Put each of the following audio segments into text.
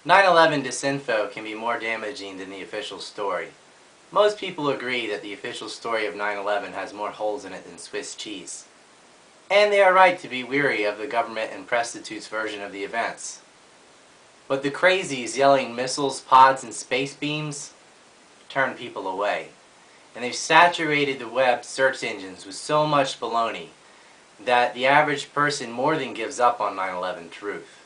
9/11 disinfo can be more damaging than the official story. Most people agree that the official story of 9/11 has more holes in it than Swiss cheese. And they are right to be weary of the government and prostitutes' version of the events. But the crazies yelling missiles, pods, and space beams turn people away. And they've saturated the web search engines with so much baloney that the average person more than gives up on 9/11 truth.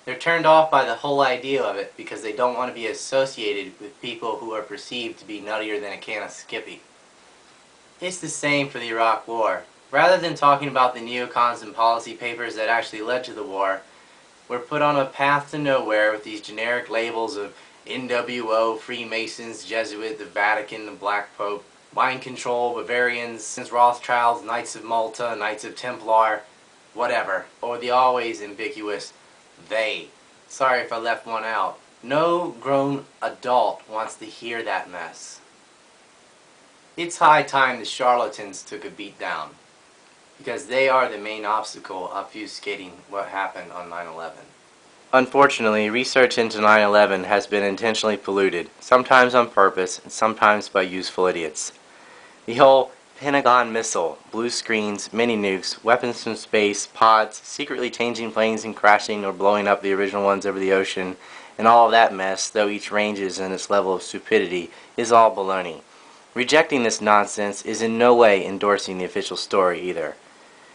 They're turned off by the whole idea of it because they don't want to be associated with people who are perceived to be nuttier than a can of Skippy. It's the same for the Iraq War. Rather than talking about the neocons and policy papers that actually led to the war, we're put on a path to nowhere with these generic labels of NWO, Freemasons, Jesuit, the Vatican, the Black Pope, mind control, Bavarians, Rothschilds, Knights of Malta, Knights of Templar, whatever, or the always ambiguous they. Sorry if I left one out. No grown adult wants to hear that mess. It's high time the charlatans took a beat down, because they are the main obstacle obfuscating what happened on 9/11. Unfortunately, research into 9/11 has been intentionally polluted, sometimes on purpose and sometimes by useful idiots. The whole Pentagon missile, blue screens, mini nukes, weapons from space, pods, secretly changing planes and crashing or blowing up the original ones over the ocean, and all of that mess, though each ranges in its level of stupidity, is all baloney. Rejecting this nonsense is in no way endorsing the official story either.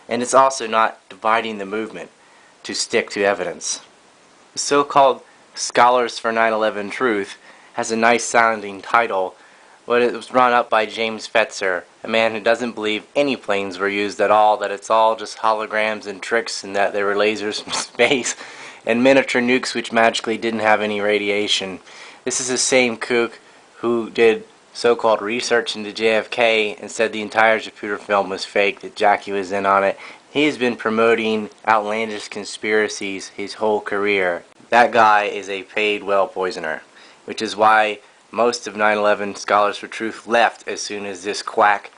And it's also not dividing the movement to stick to evidence. The so-called Scholars for 9/11 Truth has a nice sounding title, but it was run up by James Fetzer, a man who doesn't believe any planes were used at all, that it's all just holograms and tricks, and that they were lasers from space and miniature nukes which magically didn't have any radiation. This is the same kook who did so-called research into JFK and said the entire Zapruder film was fake, that Jackie was in on it. He has been promoting outlandish conspiracies his whole career. That guy is a paid well poisoner, which is why most of 9/11 Scholars for Truth left as soon as this quack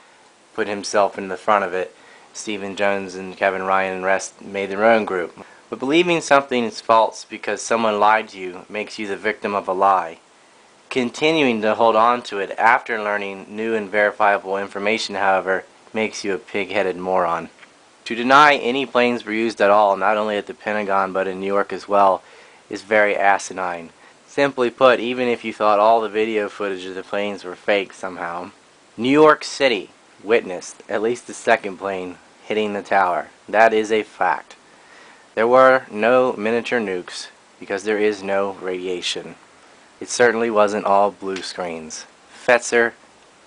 put himself in the front of it. Stephen Jones and Kevin Ryan and the rest made their own group. But believing something is false because someone lied to you makes you the victim of a lie. Continuing to hold on to it after learning new and verifiable information, however, makes you a pig-headed moron. To deny any planes were used at all, not only at the Pentagon but in New York as well, is very asinine. Simply put, even if you thought all the video footage of the planes were fake somehow, New York City witnessed at least the second plane hitting the tower. That is a fact. There were no miniature nukes because there is no radiation. It certainly wasn't all blue screens. Fetzer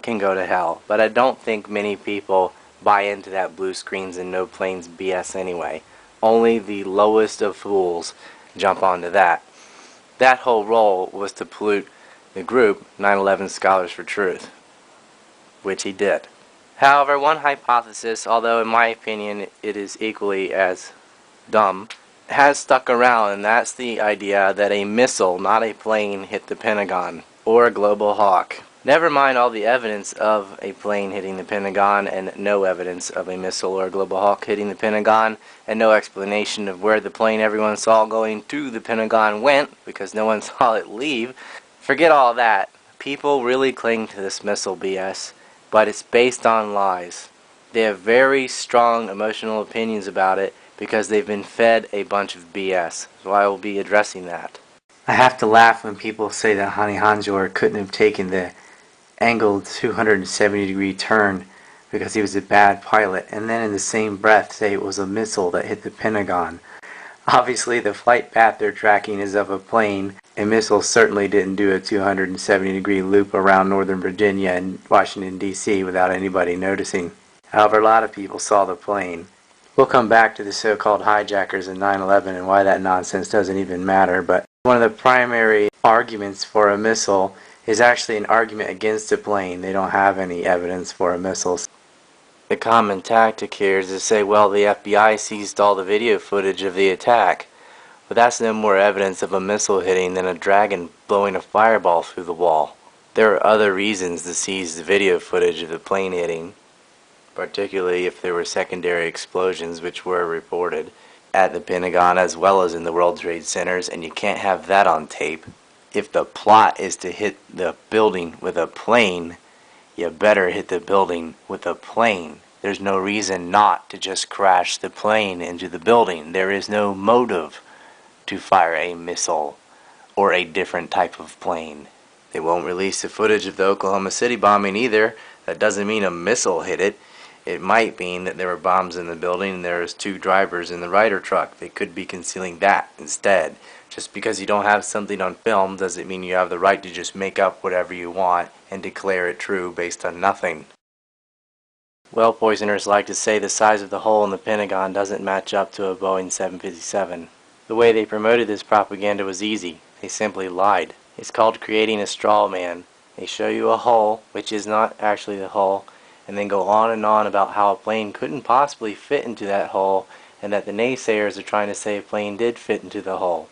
can go to hell, but I don't think many people buy into that blue screens and no planes BS anyway. Only the lowest of fools jump onto that. That whole role was to pollute the group 9/11 Scholars for Truth, which he did. However, one hypothesis, although in my opinion it is equally as dumb, has stuck around, and that's the idea that a missile, not a plane, hit the Pentagon, or a global hawk. Never mind all the evidence of a plane hitting the Pentagon and no evidence of a missile or a global hawk hitting the Pentagon, and no explanation of where the plane everyone saw going to the Pentagon went because no one saw it leave. Forget all that. People really cling to this missile BS, but it's based on lies. They have very strong emotional opinions about it because they've been fed a bunch of BS, so I will be addressing that. I have to laugh when people say that Hani Hanjour couldn't have taken the angled 270-degree turn because he was a bad pilot, and then in the same breath say it was a missile that hit the Pentagon. Obviously the flight path they're tracking is of a plane. A missile certainly didn't do a 270-degree loop around Northern Virginia and Washington, D.C. without anybody noticing. However, a lot of people saw the plane. We'll come back to the so-called hijackers in 9/11 and why that nonsense doesn't even matter, but one of the primary arguments for a missile is actually an argument against a plane. They don't have any evidence for a missile. The common tactic here is to say, well, the FBI seized all the video footage of the attack, but that's no more evidence of a missile hitting than a dragon blowing a fireball through the wall. There are other reasons to seize the video footage of the plane hitting, particularly if there were secondary explosions which were reported. at the Pentagon as well as in the World Trade Centers, and you can't have that on tape. If the plot is to hit the building with a plane, you better hit the building with a plane. There's no reason not to just crash the plane into the building. There is no motive to fire a missile or a different type of plane. They won't release the footage of the Oklahoma City bombing either. That doesn't mean a missile hit it. It might mean that there were bombs in the building and there was 2 drivers in the Ryder truck. They could be concealing that instead. Just because you don't have something on film doesn't mean you have the right to just make up whatever you want and declare it true based on nothing. Well, poisoners like to say the size of the hole in the Pentagon doesn't match up to a Boeing 757. The way they promoted this propaganda was easy. They simply lied. It's called creating a straw man. They show you a hole, which is not actually the hole, and then go on and on about how a plane couldn't possibly fit into that hole, and that the naysayers are trying to say a plane did fit into the hole.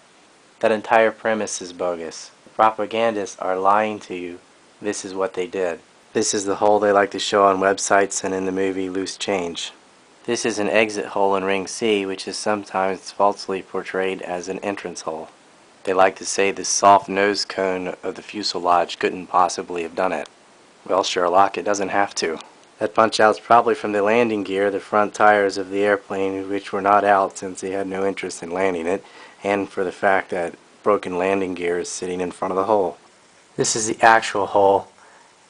That entire premise is bogus. The propagandists are lying to you. This is what they did. This is the hole they like to show on websites and in the movie Loose Change. This is an exit hole in Ring C, which is sometimes falsely portrayed as an entrance hole. They like to say the soft nose cone of the fuselage couldn't possibly have done it. Well, Sherlock, it doesn't have to. That punch-out's probably from the landing gear, the front tires of the airplane, which were not out since they had no interest in landing it, and for the fact that broken landing gear is sitting in front of the hole. This is the actual hole.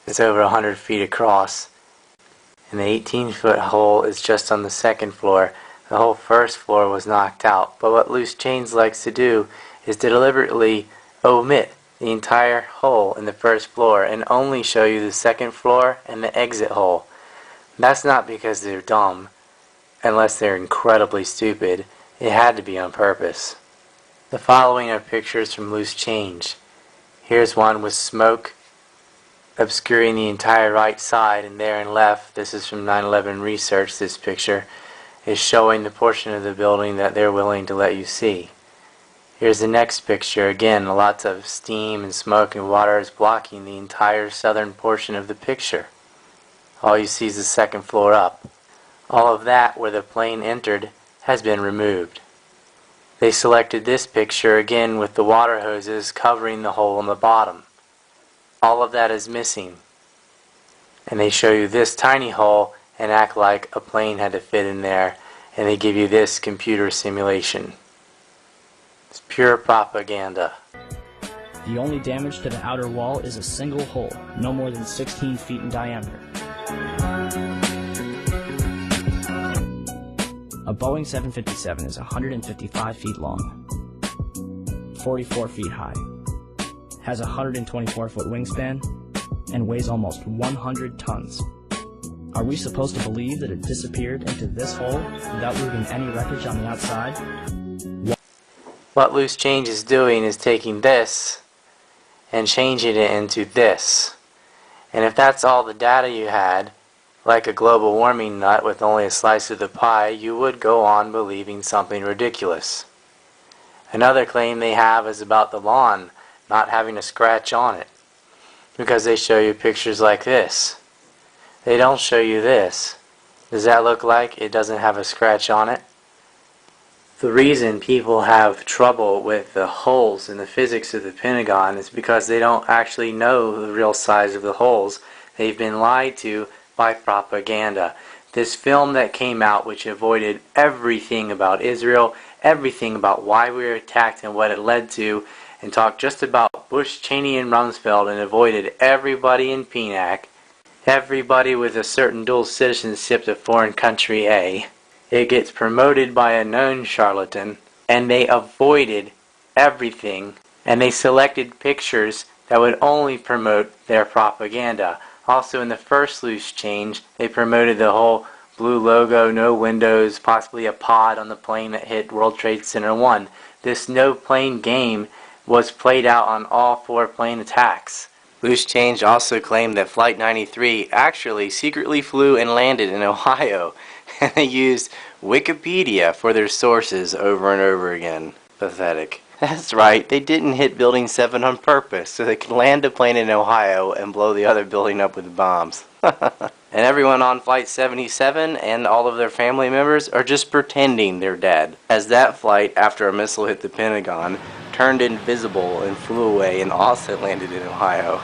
It's over 100 feet across, and the 18-foot hole is just on the second floor. The whole first floor was knocked out, but what Loose Change likes to do is to deliberately omit the entire hole in the first floor and only show you the second floor and the exit hole. That's not because they're dumb, unless they're incredibly stupid. It had to be on purpose. The following are pictures from Loose Change. Here's one with smoke obscuring the entire right side, and there and left, this is from 9/11 research, this picture is showing the portion of the building that they're willing to let you see. Here's the next picture, again lots of steam and smoke and water is blocking the entire southern portion of the picture. All you see is the second floor up. All of that where the plane entered has been removed. They selected this picture again with the water hoses covering the hole in the bottom. All of that is missing. And they show you this tiny hole and act like a plane had to fit in there, and they give you this computer simulation. It's pure propaganda. The only damage to the outer wall is a single hole, no more than 16 feet in diameter. A Boeing 757 is 155 feet long, 44 feet high, has a 124-foot wingspan, and weighs almost 100 tons. Are we supposed to believe that it disappeared into this hole without leaving any wreckage on the outside? What Loose Change is doing is taking this and changing it into this. And if that's all the data you had, like a global warming nut with only a slice of the pie, you would go on believing something ridiculous. Another claim they have is about the lawn not having a scratch on it, because they show you pictures like this. They don't show you this. Does that look like it doesn't have a scratch on it? The reason people have trouble with the holes in the physics of the Pentagon is because they don't actually know the real size of the holes. They've been lied to by propaganda. This film that came out, which avoided everything about Israel, everything about why we were attacked and what it led to, and talked just about Bush, Cheney, and Rumsfeld, and avoided everybody in PNAC, everybody with a certain dual citizenship to foreign country A. It gets promoted by a known charlatan, and they avoided everything, and they selected pictures that would only promote their propaganda. Also, in the first Loose Change, they promoted the whole blue logo, no windows, possibly a pod on the plane that hit World Trade Center 1. This no plane game was played out on all 4 plane attacks. Loose Change also claimed that Flight 93 actually secretly flew and landed in Ohio, and they used Wikipedia for their sources over and over again. Pathetic. That's right, they didn't hit Building 7 on purpose, so they could land a plane in Ohio and blow the other building up with bombs. And everyone on Flight 77 and all of their family members are just pretending they're dead, as that flight, after a missile hit the Pentagon, turned invisible and flew away and also landed in Ohio.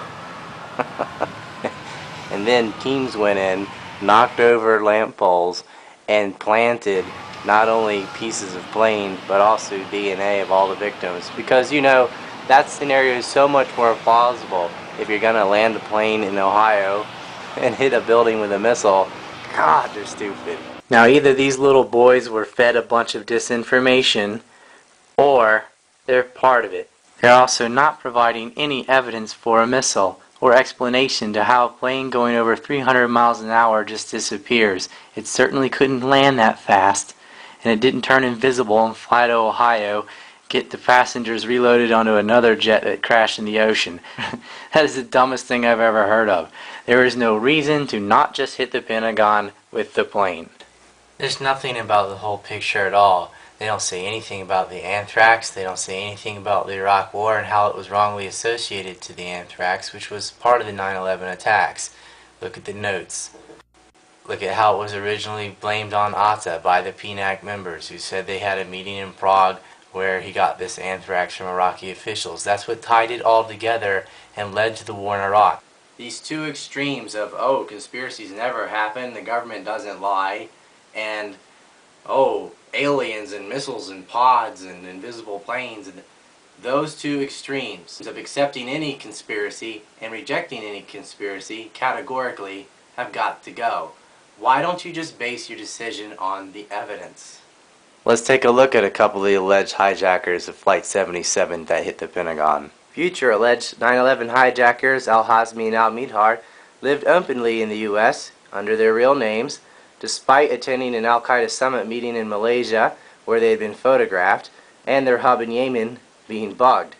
And then teams went in, knocked over lamp poles, and planted not only pieces of plane, but also DNA of all the victims. Because, you know, that scenario is so much more plausible. If you're going to land a plane in Ohio and hit a building with a missile, God, they're stupid. Now, either these little boys were fed a bunch of disinformation, or they're part of it. They're also not providing any evidence for a missile or explanation to how a plane going over 300 miles an hour just disappears. It certainly couldn't land that fast, and it didn't turn invisible and fly to Ohio, get the passengers reloaded onto another jet that crashed in the ocean. That is the dumbest thing I've ever heard of. There is no reason to not just hit the Pentagon with the plane. There's nothing about the whole picture at all. They don't say anything about the anthrax. They don't say anything about the Iraq War and how it was wrongly associated to the anthrax, which was part of the 9/11 attacks. Look at the notes. Look at how it was originally blamed on Atta by the PNAC members, who said they had a meeting in Prague where he got this anthrax from Iraqi officials. That's what tied it all together and led to the war in Iraq. These two extremes of, oh, conspiracies never happen, the government doesn't lie, and, oh, aliens and missiles and pods and invisible planes, and those two extremes of accepting any conspiracy and rejecting any conspiracy categorically have got to go. Why don't you just base your decision on the evidence? Let's take a look at a couple of the alleged hijackers of Flight 77 that hit the Pentagon. Future alleged 9/11 hijackers Al-Hazmi and Al-Midhar lived openly in the U.S. under their real names, despite attending an Al-Qaeda summit meeting in Malaysia where they had been photographed, and their hub in Yemen being bugged.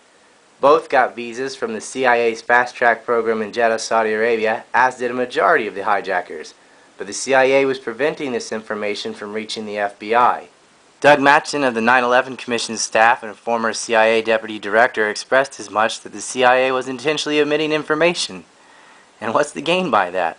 Both got visas from the CIA's fast-track program in Jeddah, Saudi Arabia, as did a majority of the hijackers. But the CIA was preventing this information from reaching the FBI. Doug Matson of the 9/11 Commission's staff and former CIA deputy director expressed as much that the CIA was intentionally omitting information. And what's the gain by that?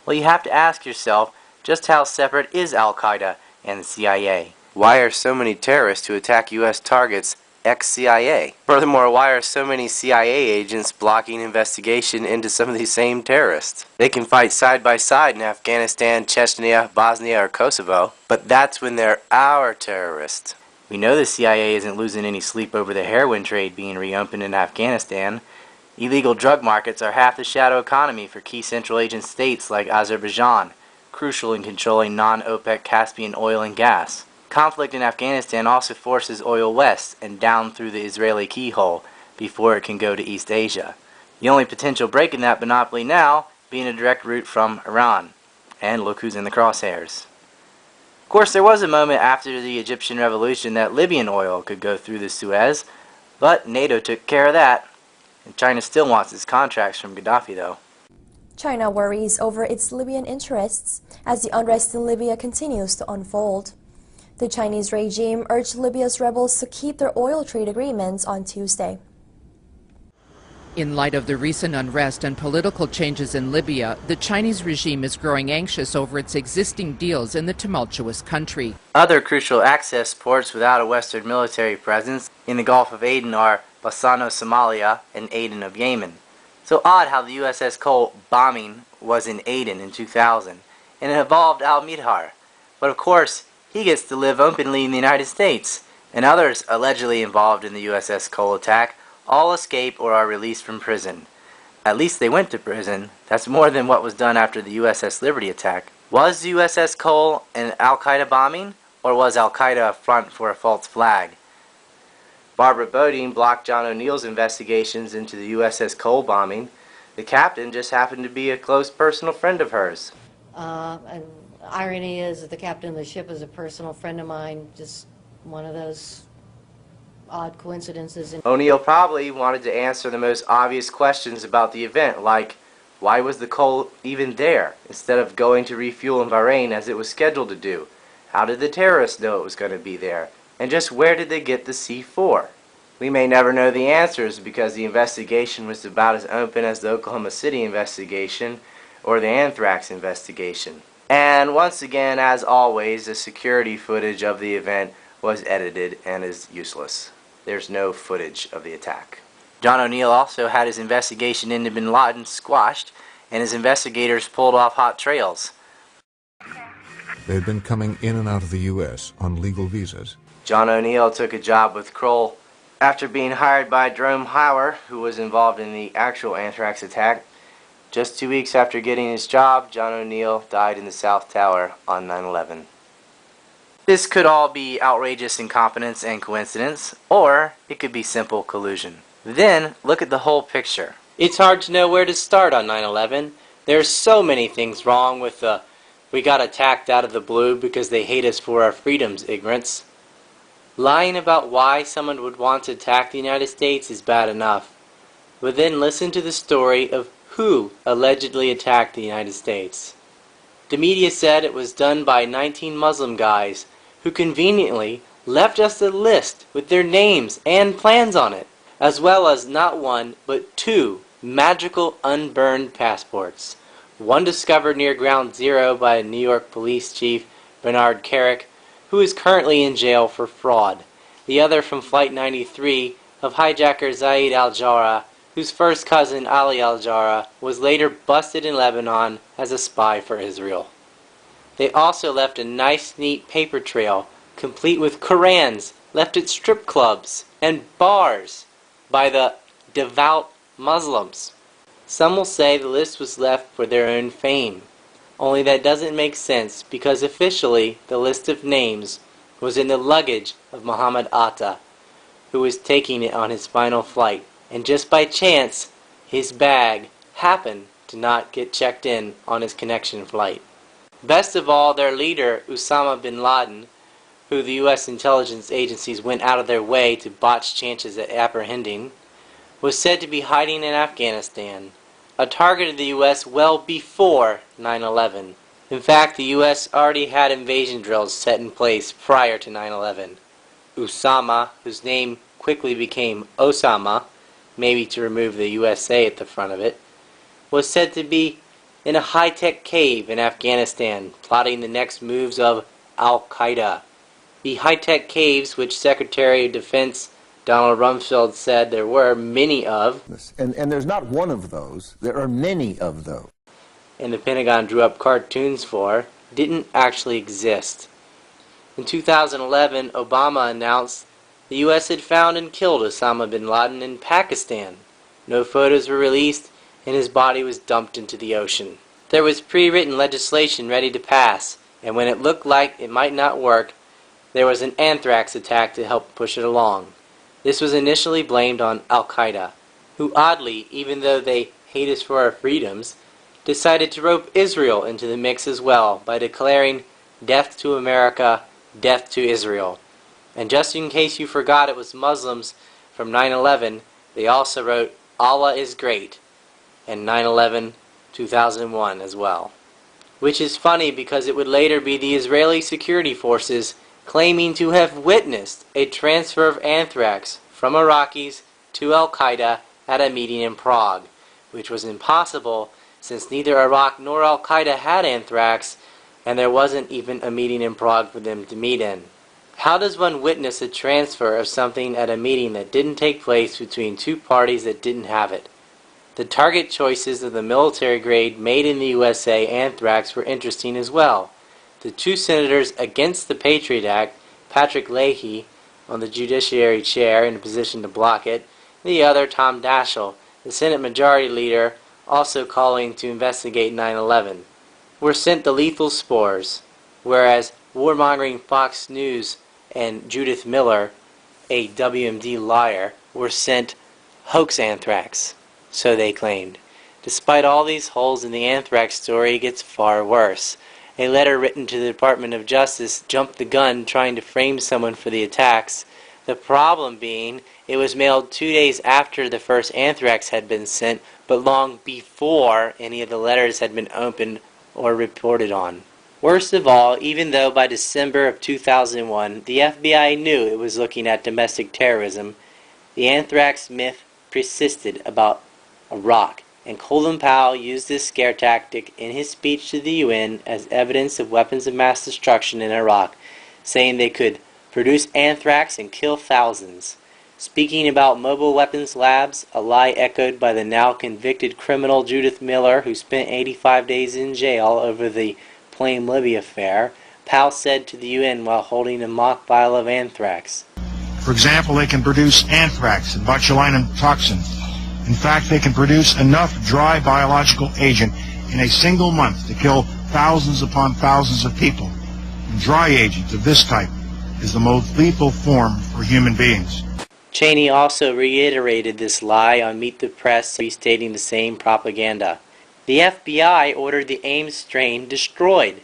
Well, you have to ask yourself, just how separate is Al-Qaeda and the CIA? Why are so many terrorists who attack U.S. targets ex-CIA? Furthermore, why are so many CIA agents blocking investigation into some of these same terrorists? They can fight side by side in Afghanistan, Chechnya, Bosnia, or Kosovo, but that's when they're our terrorists. We know the CIA isn't losing any sleep over the heroin trade being reopened in Afghanistan. Illegal drug markets are half the shadow economy for key Central Asian states like Azerbaijan, crucial in controlling non-OPEC Caspian oil and gas. Conflict in Afghanistan also forces oil west and down through the Israeli keyhole before it can go to East Asia. The only potential break in that monopoly now being a direct route from Iran. And look who's in the crosshairs. Of course, there was a moment after the Egyptian Revolution that Libyan oil could go through the Suez, but NATO took care of that. And China still wants its contracts from Gaddafi, though. China worries over its Libyan interests as the unrest in Libya continues to unfold. The Chinese regime urged Libya's rebels to keep their oil trade agreements on Tuesday. In light of the recent unrest and political changes in Libya, the Chinese regime is growing anxious over its existing deals in the tumultuous country. Other crucial access ports without a Western military presence in the Gulf of Aden are Bassano, Somalia, and Aden of Yemen. So odd how the USS Cole bombing was in Aden in 2000, and it involved Al-Midhar. But of course, he gets to live openly in the United States, and others allegedly involved in the USS Cole attack all escape or are released from prison. At least they went to prison. That's more than what was done after the USS Liberty attack. Was the USS Cole an Al-Qaeda bombing, or was Al-Qaeda a front for a false flag? Barbara Bodine blocked John O'Neill's investigations into the USS Cole bombing. The captain just happened to be a close personal friend of hers. And irony is that the captain of the ship is a personal friend of mine, just one of those odd coincidences. O'Neill probably wanted to answer the most obvious questions about the event, like, why was the coal even there, instead of going to refuel in Bahrain as it was scheduled to do? How did the terrorists know it was going to be there? And just where did they get the C4? We may never know the answers because the investigation was about as open as the Oklahoma City investigation, or the anthrax investigation. And once again, as always, the security footage of the event was edited and is useless. There's no footage of the attack. John O'Neill also had his investigation into bin Laden squashed, and his investigators pulled off hot trails. They had been coming in and out of the U.S. on legal visas. John O'Neill took a job with Kroll after being hired by Jerome Hauer, who was involved in the actual anthrax attack. Just 2 weeks after getting his job, John O'Neill died in the South Tower on 9/11. This could all be outrageous incompetence and coincidence, or it could be simple collusion. Then, look at the whole picture. It's hard to know where to start on 9/11. There's so many things wrong with the "we got attacked out of the blue because they hate us for our freedoms" ignorance. Lying about why someone would want to attack the United States is bad enough, but then listen to the story of who allegedly attacked the United States. The media said it was done by 19 Muslim guys who conveniently left us a list with their names and plans on it, as well as not one but 2 magical unburned passports. One discovered near Ground Zero by New York Police Chief Bernard Kerik, who is currently in jail for fraud. The other from Flight 93 of hijacker Zaid al-Jarrah, whose first cousin Ali al-Jarrah was later busted in Lebanon as a spy for Israel. They also left a nice neat paper trail, complete with Korans left at strip clubs and bars by the devout Muslims. Some will say the list was left for their own fame, only that doesn't make sense because officially the list of names was in the luggage of Muhammad Atta, who was taking it on his final flight, and just by chance his bag happened to not get checked in on his connection flight. Best of all, their leader, Osama bin Laden, who the U.S. intelligence agencies went out of their way to botch chances at apprehending, was said to be hiding in Afghanistan, a target of the U.S. well before 9/11. In fact, the U.S. already had invasion drills set in place prior to 9/11. Osama, whose name quickly became Osama, maybe to remove the USA at the front of it, was said to be in a high-tech cave in Afghanistan, plotting the next moves of Al-Qaeda. The high-tech caves, which Secretary of Defense Donald Rumsfeld said there were many of, and there's not one of those, there are many of those, and the Pentagon drew up cartoons for, didn't actually exist. In 2011, Obama announced the U.S. had found and killed Osama bin Laden in Pakistan. No photos were released, and his body was dumped into the ocean. There was pre-written legislation ready to pass, and when it looked like it might not work, there was an anthrax attack to help push it along. This was initially blamed on Al-Qaeda, who oddly, even though they hate us for our freedoms, decided to rope Israel into the mix as well by declaring death to America, death to Israel. And just in case you forgot it was Muslims from 9/11, they also wrote Allah is great and 9/11 2001 as well. Which is funny because it would later be the Israeli security forces claiming to have witnessed a transfer of anthrax from Iraqis to Al-Qaeda at a meeting in Prague, which was impossible since neither Iraq nor Al-Qaeda had anthrax, and there wasn't even a meeting in Prague for them to meet in. How does one witness a transfer of something at a meeting that didn't take place between 2 parties that didn't have it? The target choices of the military-grade made-in-the-USA anthrax were interesting as well. The 2 senators against the Patriot Act, Patrick Leahy, on the Judiciary chair in a position to block it, the other, Tom Daschle, the Senate Majority Leader, also calling to investigate 9/11, were sent the lethal spores, whereas warmongering Fox News and Judith Miller, a WMD liar, were sent hoax anthrax, so they claimed. Despite all these holes in the anthrax story, it gets far worse. A letter written to the Department of Justice jumped the gun trying to frame someone for the attacks. The problem being, it was mailed 2 days after the first anthrax had been sent, but long before any of the letters had been opened or reported on. Worst of all, even though by December of 2001 the FBI knew it was looking at domestic terrorism, the anthrax myth persisted about Iraq and Colin Powell used this scare tactic in his speech to the UN as evidence of weapons of mass destruction in Iraq, saying they could produce anthrax and kill thousands. Speaking about mobile weapons labs, a lie echoed by the now convicted criminal Judith Miller, who spent 85 days in jail over the Plain Libya affair, Powell said to the UN while holding a mock vial of anthrax. For example, they can produce anthrax and botulinum toxin. In fact, they can produce enough dry biological agent in a single month to kill thousands upon thousands of people. And dry agent of this type is the most lethal form for human beings. Cheney also reiterated this lie on Meet the Press, restating the same propaganda. The FBI ordered the Ames strain destroyed,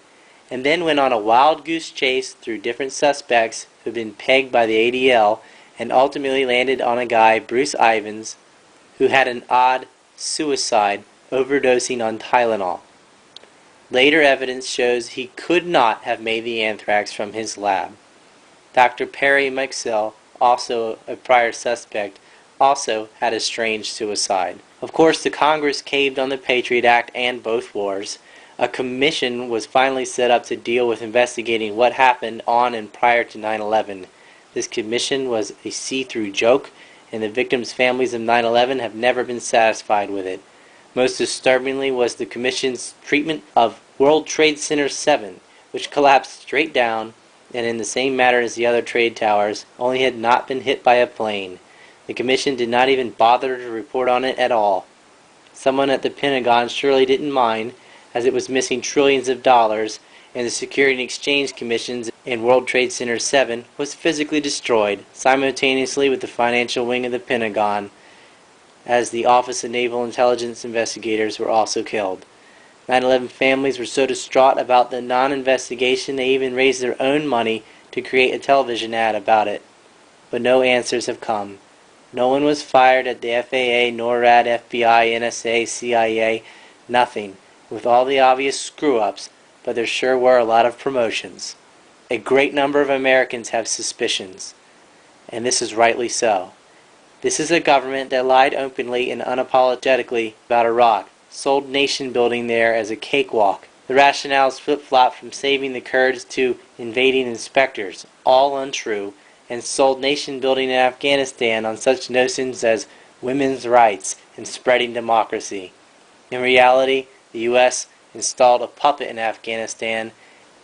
and then went on a wild goose chase through different suspects who had been pegged by the ADL, and ultimately landed on a guy, Bruce Ivins, who had an odd suicide, overdosing on Tylenol. Later evidence shows he could not have made the anthrax from his lab. Dr. Perry Mixell, also a prior suspect, also had a strange suicide. Of course, the Congress caved on the Patriot Act and both wars. A commission was finally set up to deal with investigating what happened on and prior to 9/11. This commission was a see-through joke, and the victims' families of 9/11 have never been satisfied with it. Most disturbingly was the Commission's treatment of World Trade Center 7, which collapsed straight down, and in the same manner as the other trade towers, only had not been hit by a plane. The Commission did not even bother to report on it at all. Someone at the Pentagon surely didn't mind, as it was missing trillions of dollars, and the Security and Exchange Commissions in World Trade Center 7 was physically destroyed, simultaneously with the financial wing of the Pentagon, as the Office of Naval Intelligence investigators were also killed. 9/11 families were so distraught about the non-investigation they even raised their own money to create a television ad about it. But no answers have come. No one was fired at the FAA, NORAD, FBI, NSA, CIA, nothing, with all the obvious screw-ups, but there sure were a lot of promotions. A great number of Americans have suspicions, and this is rightly so. This is a government that lied openly and unapologetically about Iraq, sold nation building there as a cakewalk. The rationales flip-flopped from saving the Kurds to invading inspectors, all untrue, and sold nation building in Afghanistan on such notions as women's rights and spreading democracy. In reality, the U.S. installed a puppet in Afghanistan.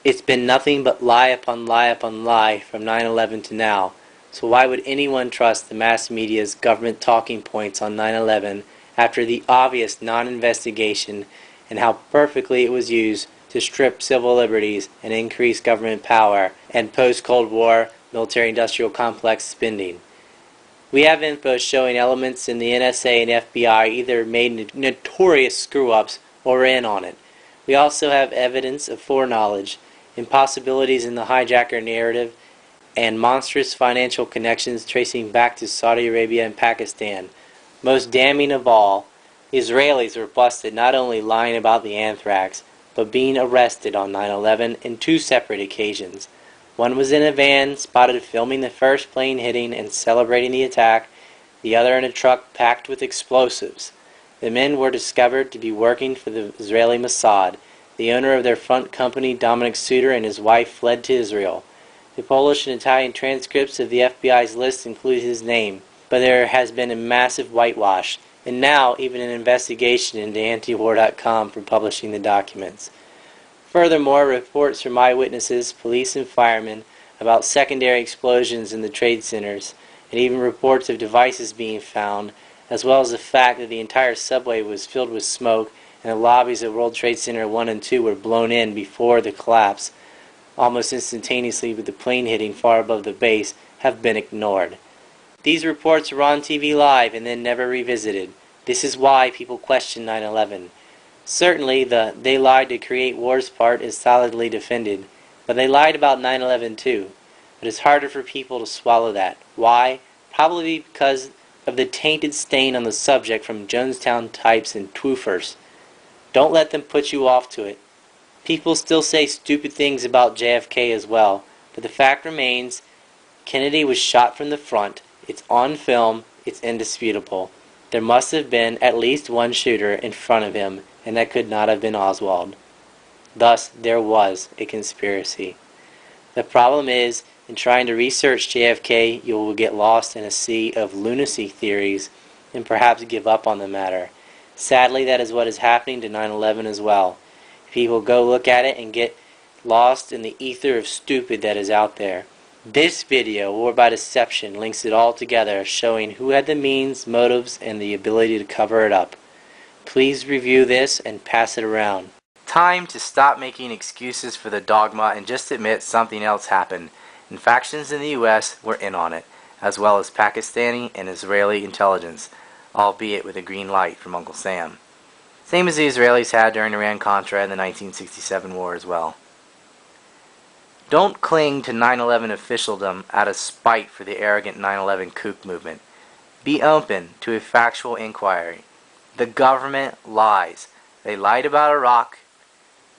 It's been nothing but lie upon lie upon lie from 9/11 to now. So why would anyone trust the mass media's government talking points on 9/11 after the obvious non-investigation and how perfectly it was used to strip civil liberties and increase government power and post-Cold War military-industrial complex spending? We have info showing elements in the NSA and FBI either made notorious screw-ups or in on it. We also have evidence of foreknowledge, impossibilities in the hijacker narrative, and monstrous financial connections tracing back to Saudi Arabia and Pakistan. Most damning of all, the Israelis were busted not only lying about the anthrax, but being arrested on 9/11 in two separate occasions. One was in a van spotted filming the first plane hitting and celebrating the attack, the other in a truck packed with explosives. The men were discovered to be working for the Israeli Mossad. The owner of their front company, Dominic Suter, and his wife fled to Israel. The Polish and Italian transcripts of the FBI's list include his name, but there has been a massive whitewash, and now even an investigation into antiwar.com for publishing the documents. Furthermore, reports from eyewitnesses, police and firemen about secondary explosions in the trade centers, and even reports of devices being found, as well as the fact that the entire subway was filled with smoke and the lobbies of World Trade Center 1 and 2 were blown in before the collapse, almost instantaneously with the plane hitting far above the base, have been ignored. These reports were on TV live and then never revisited. This is why people question 9/11. Certainly, the "they lied to create wars" part is solidly defended, but they lied about 9/11 too. But it's harder for people to swallow that. Why? Probably because of the tainted stain on the subject from Jonestown types and twoofers. Don't let them put you off to it. People still say stupid things about JFK as well, but the fact remains, Kennedy was shot from the front. It's on film. It's indisputable. There must have been at least one shooter in front of him, and that could not have been Oswald. Thus, there was a conspiracy. The problem is, in trying to research JFK, you will get lost in a sea of lunacy theories and perhaps give up on the matter. Sadly, that is what is happening to 9/11 as well. People go look at it and get lost in the ether of stupid that is out there. This video, War by Deception, links it all together, showing who had the means, motives, and the ability to cover it up. Please review this and pass it around. Time to stop making excuses for the dogma and just admit something else happened. And factions in the U.S. were in on it, as well as Pakistani and Israeli intelligence, albeit with a green light from Uncle Sam. Same as the Israelis had during Iran-Contra and the 1967 war as well. Don't cling to 9/11 officialdom out of spite for the arrogant 9/11 kook movement. Be open to a factual inquiry. The government lies. They lied about Iraq,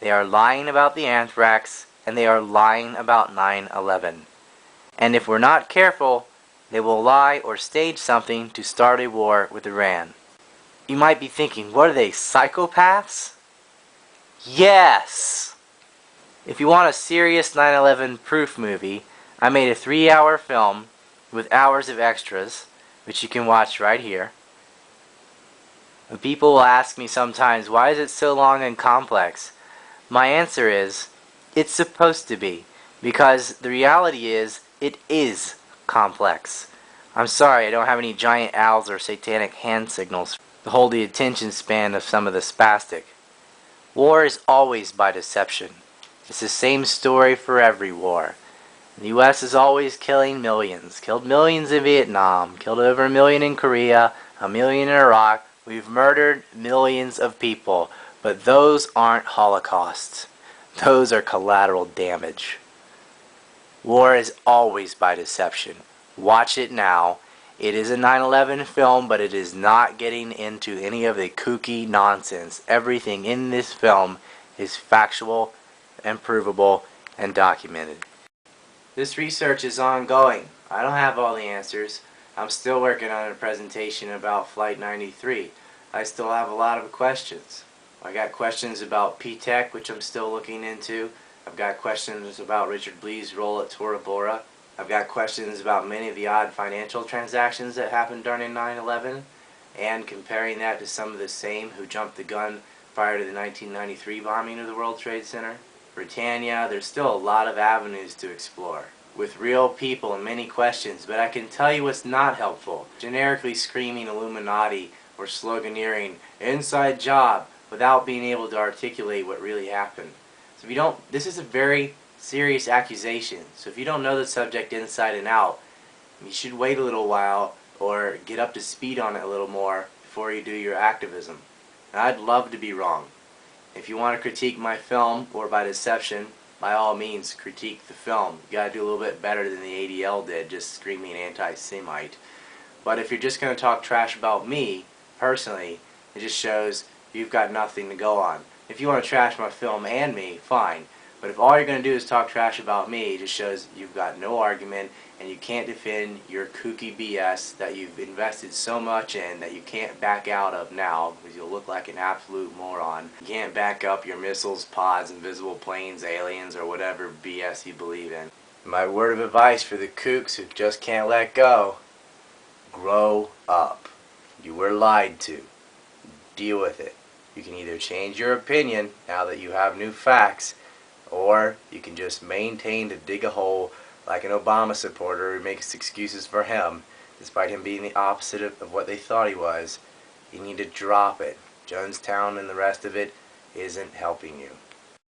they are lying about the anthrax, and they are lying about 9/11. And if we're not careful, they will lie or stage something to start a war with Iran. You might be thinking, what are they, psychopaths? Yes! If you want a serious 9/11 proof movie, I made a 3-hour film with hours of extras, which you can watch right here. And people will ask me sometimes, why is it so long and complex? My answer is, it's supposed to be, because the reality is, it is complex. I'm sorry, I don't have any giant owls or satanic hand signals to hold the attention span of some of the spastic. War is always by deception. It's the same story for every war. The U.S. is always killing millions. Killed millions in Vietnam, killed over 1 million in Korea, 1 million in Iraq. We've murdered millions of people, but those aren't holocausts. Those are collateral damage. War is always by deception. Watch it now. It is a 9/11 film, but it is not getting into any of the kooky nonsense. Everything in this film is factual and provable and documented. This research is ongoing. I don't have all the answers. I'm still working on a presentation about Flight 93. I still have a lot of questions. I got questions about P-TECH, which I'm still looking into. I've got questions about Richard Blee's role at Tora Bora. I've got questions about many of the odd financial transactions that happened during 9/11, and comparing that to some of the same who jumped the gun prior to the 1993 bombing of the World Trade Center. Britannia, there's still a lot of avenues to explore with real people and many questions, but I can tell you what's not helpful. Generically screaming Illuminati or sloganeering inside job without being able to articulate what really happened. So if you don't, this is a very serious accusation. So if you don't know the subject inside and out, you should wait a little while or get up to speed on it a little more before you do your activism. And I'd love to be wrong. If you want to critique my film, War by Deception, by all means critique the film. You gotta do a little bit better than the ADL did, just screaming anti-Semite. But if you're just going to talk trash about me, personally, it just shows you've got nothing to go on. If you want to trash my film and me, fine. But if all you're going to do is talk trash about me, it just shows you've got no argument and you can't defend your kooky BS that you've invested so much in that you can't back out of now because you'll look like an absolute moron. You can't back up your missiles, pods, invisible planes, aliens, or whatever BS you believe in. My word of advice for the kooks who just can't let go: grow up. You were lied to. Deal with it. You can either change your opinion now that you have new facts, or you can just maintain to dig a hole like an Obama supporter who makes excuses for him, despite him being the opposite of what they thought he was. You need to drop it. Jonestown and the rest of it isn't helping you.